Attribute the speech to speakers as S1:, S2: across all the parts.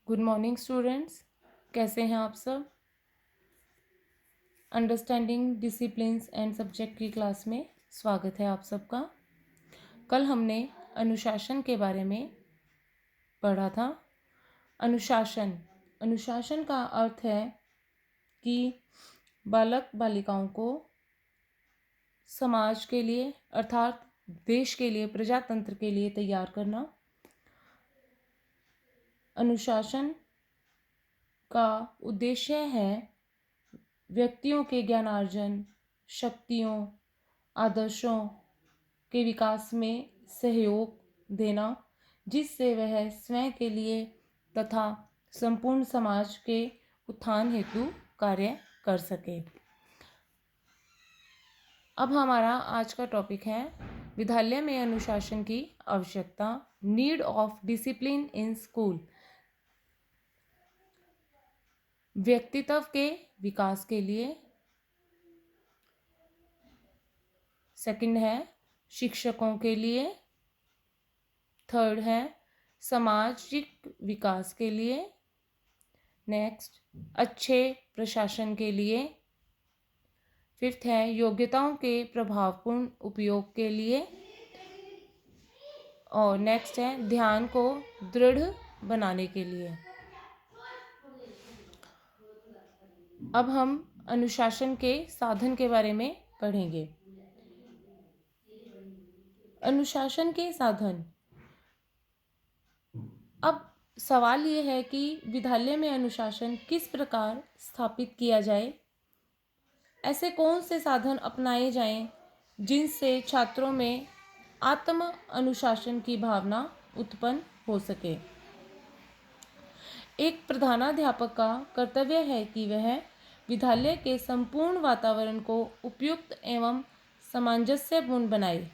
S1: Good morning students, कैसे हैं आप सब। अंडरस्टैंडिंग डिसिप्लिन्स एंड सब्जेक्ट की क्लास में स्वागत है आप सबका। कल हमने अनुशासन के बारे में पढ़ा था। अनुशासन का अर्थ है कि बालक बालिकाओं को समाज के लिए अर्थात देश के लिए, प्रजातंत्र के लिए तैयार करना। अनुशासन का उद्देश्य है व्यक्तियों के ज्ञानार्जन, शक्तियों, आदर्शों के विकास में सहयोग देना, जिससे वह स्वयं के लिए तथा संपूर्ण समाज के उत्थान हेतु कार्य कर सके। अब हमारा आज का टॉपिक है विद्यालय में अनुशासन की आवश्यकता, need of discipline in school. व्यक्तित्व के विकास के लिए। सेकंड है शिक्षकों के लिए। थर्ड है सामाजिक विकास के लिए। नेक्स्ट अच्छे प्रशासन के लिए। फिफ्थ है योग्यताओं के प्रभावपूर्ण उपयोग के लिए। और नेक्स्ट है ध्यान को दृढ़ बनाने के लिए। अब हम अनुशासन के साधन के बारे में पढ़ेंगे। अनुशासन के साधन। अब सवाल ये है कि विद्यालय में अनुशासन किस प्रकार स्थापित किया जाए। ऐसे कौन से साधन अपनाए जाएं जिनसे छात्रों में आत्म अनुशासन की भावना उत्पन्न हो सके। एक प्रधानाध्यापक का कर्तव्य है कि वह विद्यालय के संपूर्ण वातावरण को उपयुक्त एवं सामंजस्यपूर्ण बनाए।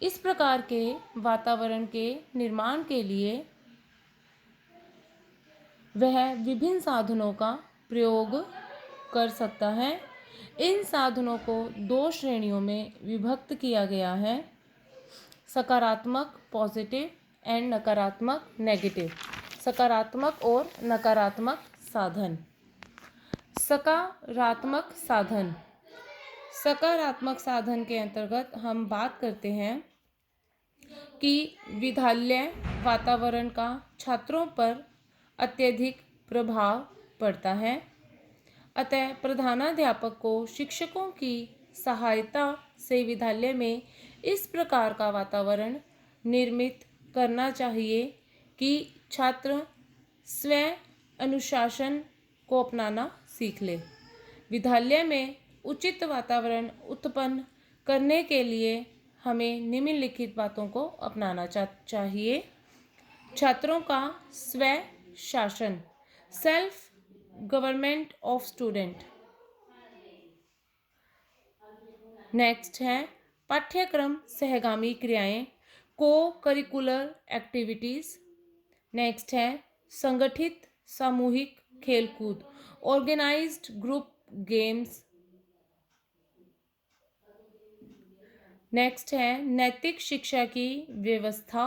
S1: इस प्रकार के वातावरण के निर्माण के लिए वह विभिन्न साधनों का प्रयोग कर सकता है। इन साधनों को दो श्रेणियों में विभक्त किया गया है, सकारात्मक पॉजिटिव एंड नकारात्मक नेगेटिव। सकारात्मक और नकारात्मक साधन। सकारात्मक साधन। सकारात्मक साधन के अंतर्गत हम बात करते हैं कि विद्यालय वातावरण का छात्रों पर अत्यधिक प्रभाव पड़ता है। अतः प्रधानाध्यापक को शिक्षकों की सहायता से विद्यालय में इस प्रकार का वातावरण निर्मित करना चाहिए कि छात्र स्वयं अनुशासन को अपनाना सीख ले। विद्यालय में उचित वातावरण उत्पन्न करने के लिए हमें निम्नलिखित बातों को अपनाना चाहिए। छात्रों का स्व शासन, self government of student. Next है पाठ्यक्रम सहगामी क्रियाएं, को करिकुलर एक्टिविटीज। नेक्स्ट है संगठित सामूहिक खेलकूद, ऑर्गेनाइज्ड ग्रुप गेम्स। नेक्स्ट है नैतिक शिक्षा की व्यवस्था,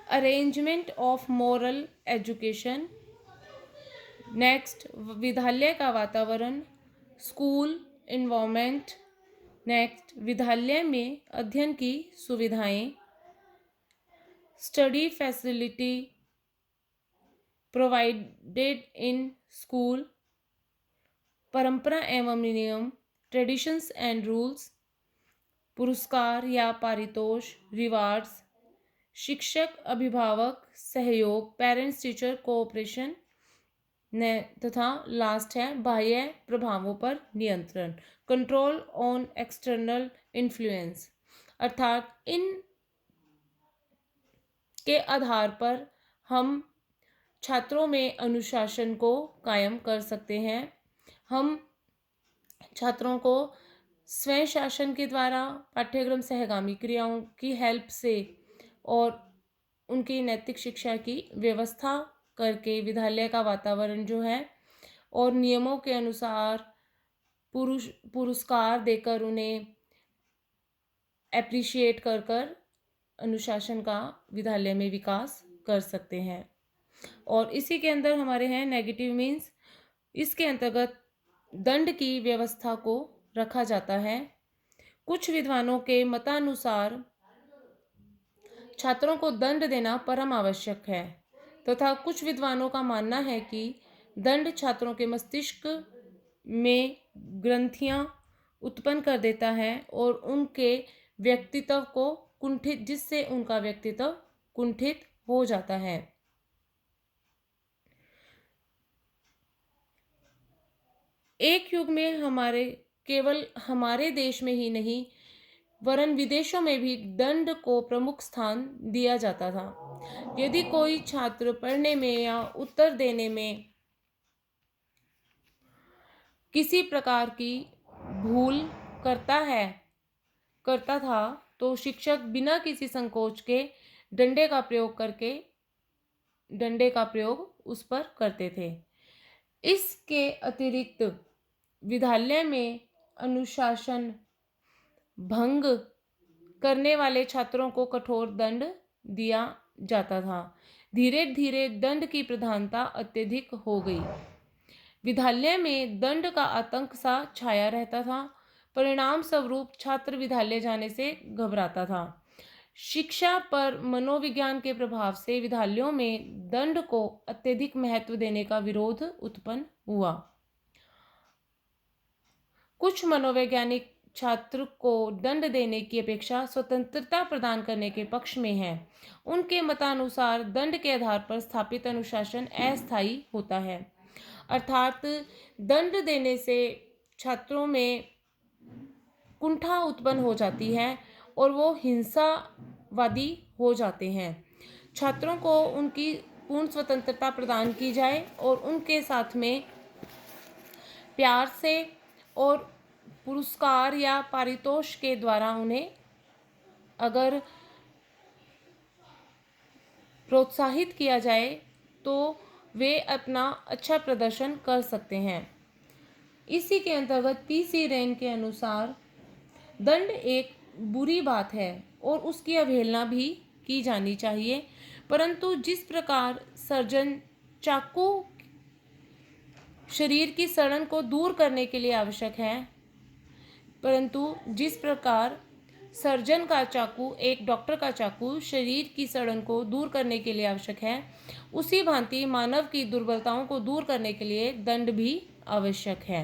S1: arrangement of moral education. Next विद्यालय का वातावरण, स्कूल इन्वायरमेंट। नेक्स्ट विद्यालय में अध्ययन की सुविधाएं, study facility provided in school, परंपरा एवं नियम, ट्रेडिशंस एंड रूल्स, पुरस्कार या पारितोष, रिवार्ड्स, शिक्षक अभिभावक सहयोग, पेरेंट्स टीचर कोऑपरेशन। तथा लास्ट है बाह्य प्रभावों पर नियंत्रण, कंट्रोल ऑन एक्सटर्नल इन्फ्लुएंस। अर्थात इन के आधार पर हम छात्रों में अनुशासन को कायम कर सकते हैं। हम छात्रों को स्वयं शासन के द्वारा पाठ्यक्रम सहगामी क्रियाओं की हेल्प से और उनकी नैतिक शिक्षा की व्यवस्था करके विद्यालय का वातावरण जो है और नियमों के अनुसार पुरस्कार देकर उन्हें एप्रिशिएट कर अनुशासन का विद्यालय में विकास कर सकते हैं। और इसी के अंदर हमारे हैं नेगेटिव मीन्स। इसके अंतर्गत दंड की व्यवस्था को रखा जाता है। कुछ विद्वानों के मतानुसार छात्रों को दंड देना परम आवश्यक है, तथा कुछ विद्वानों का मानना है कि दंड छात्रों के मस्तिष्क में ग्रंथियां उत्पन्न कर देता है और उनके व्यक्तित्व को कुंठित जिससे उनका व्यक्तित्व कुंठित हो जाता है। एक युग में केवल हमारे देश में ही नहीं वरन विदेशों में भी दंड को प्रमुख स्थान दिया जाता था। यदि कोई छात्र पढ़ने में या उत्तर देने में किसी प्रकार की भूल करता था तो शिक्षक बिना किसी संकोच के डंडे का प्रयोग उस पर करते थे। इसके अतिरिक्त विद्यालय में अनुशासन भंग करने वाले छात्रों को कठोर दंड दिया जाता था। धीरे धीरे दंड की प्रधानता अत्यधिक हो गई। विद्यालय में दंड का आतंक सा छाया रहता था। परिणाम स्वरूप छात्र विद्यालय जाने से घबराता था। शिक्षा पर मनोविज्ञान के प्रभाव से विद्यालयों में दंड को अत्यधिक महत्व देने का विरोध उत्पन्न हुआ। कुछ मनोवैज्ञानिक छात्र को दंड देने की अपेक्षा स्वतंत्रता प्रदान करने के पक्ष में हैं। उनके मतानुसार दंड के आधार पर स्थापित अनुशासन अस्थायी होता है, अर्थात दंड देने से छात्रों में कुंठा उत्पन्न हो जाती है और वो हिंसावादी हो जाते हैं। छात्रों को उनकी पूर्ण स्वतंत्रता प्रदान की जाए और उनके साथ में प्यार से और पुरस्कार या पारितोष के द्वारा उन्हें अगर प्रोत्साहित किया जाए तो वे अपना अच्छा प्रदर्शन कर सकते हैं। इसी के अंतर्गत पीसी रेन के अनुसार दंड एक बुरी बात है और उसकी अवहेलना भी की जानी चाहिए, परंतु जिस प्रकार सर्जन चाकू शरीर की सड़न को दूर करने के लिए आवश्यक है, परंतु जिस प्रकार सर्जन का चाकू एक डॉक्टर का चाकू शरीर की सड़न को दूर करने के लिए आवश्यक है, उसी भांति मानव की दुर्बलताओं को दूर करने के लिए दंड भी आवश्यक है।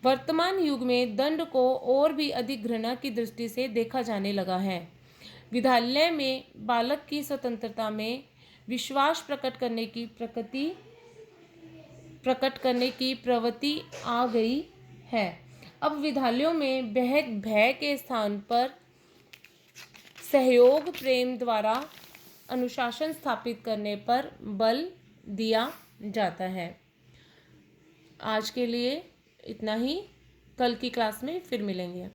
S1: वर्तमान युग में दंड को और भी अधिक घृणा की दृष्टि से देखा जाने लगा है। विद्यालय में बालक की स्वतंत्रता में विश्वास प्रकट करने की प्रवृत्ति आ गई है। अब विद्यालयों में भय के स्थान पर सहयोग प्रेम द्वारा अनुशासन स्थापित करने पर बल दिया जाता है। आज के लिए इतना ही। कल की क्लास में फिर मिलेंगे।